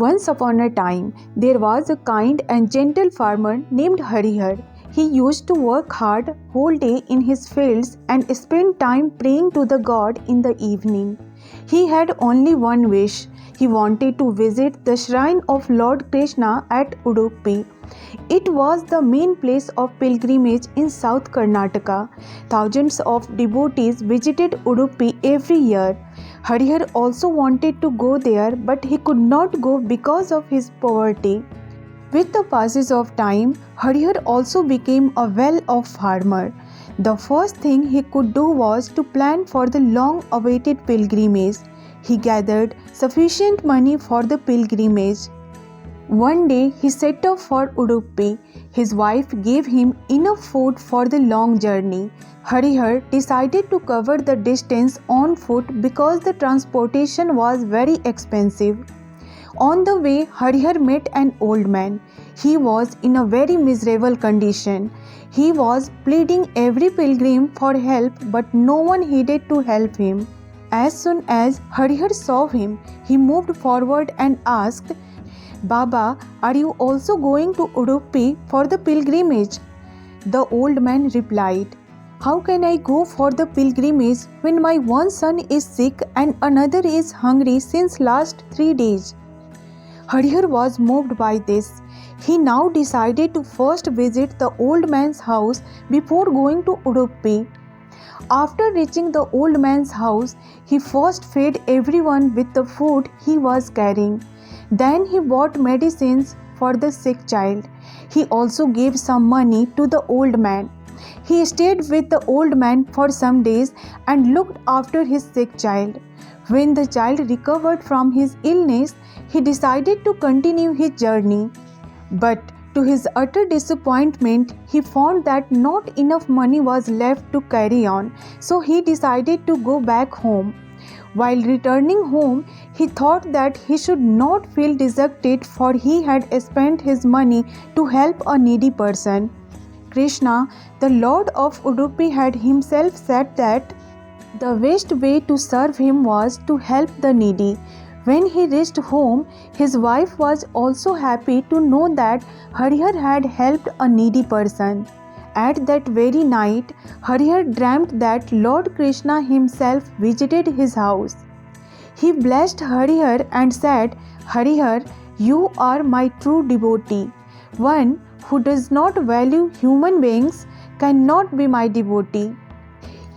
Once upon a time, there was a kind and gentle farmer named Harihar. He used to work hard whole day in his fields and spend time praying to the god in the evening. He had only one wish. He wanted to visit the shrine of Lord Krishna at Udupi. It was the main place of pilgrimage in South Karnataka. Thousands of devotees visited Udupi every year. Harihar also wanted to go there, but he could not go because of his poverty. With the passage of time, Harihar also became a well-off farmer. The first thing he could do was to plan for the long-awaited pilgrimage. He gathered sufficient money for the pilgrimage. One day he set off for Udupi. His wife gave him enough food for the long journey. Harihar decided to cover the distance on foot because the transportation was very expensive. On the way, Harihar met an old man. He was in a very miserable condition. He was pleading every pilgrim for help, but no one heeded to help him. As soon as Harihar saw him, he moved forward and asked, "Baba, are you also going to Udupi for the pilgrimage?" The old man replied, "How can I go for the pilgrimage when my one son is sick and another is hungry since last 3 days?" Harihar was moved by this. He now decided to first visit the old man's house before going to Udupi. After reaching the old man's house, he first fed everyone with the food he was carrying. Then he bought medicines for the sick child. He also gave some money to the old man. He stayed with the old man for some days and looked after his sick child. When the child recovered from his illness, he decided to continue his journey. But to his utter disappointment, he found that not enough money was left to carry on, so he decided to go back home. While returning home, he thought that he should not feel dejected, for he had spent his money to help a needy person. Krishna, the Lord of Udupi, had himself said that the best way to serve him was to help the needy. When he reached home, his wife was also happy to know that Harihar had helped a needy person. At that very night, Harihar dreamt that Lord Krishna himself visited his house. He blessed Harihar and said, "Harihar, you are my true devotee. One who does not value human beings cannot be my devotee.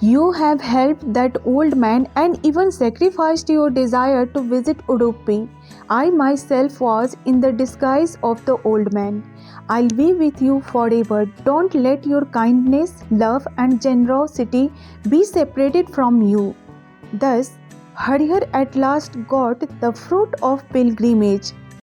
You have helped that old man and even sacrificed your desire to visit Udupi. I myself was in the disguise of the old man. I'll be with you forever. Don't let your kindness, love, and generosity be separated from you." Thus, Harihar at last got the fruit of pilgrimage.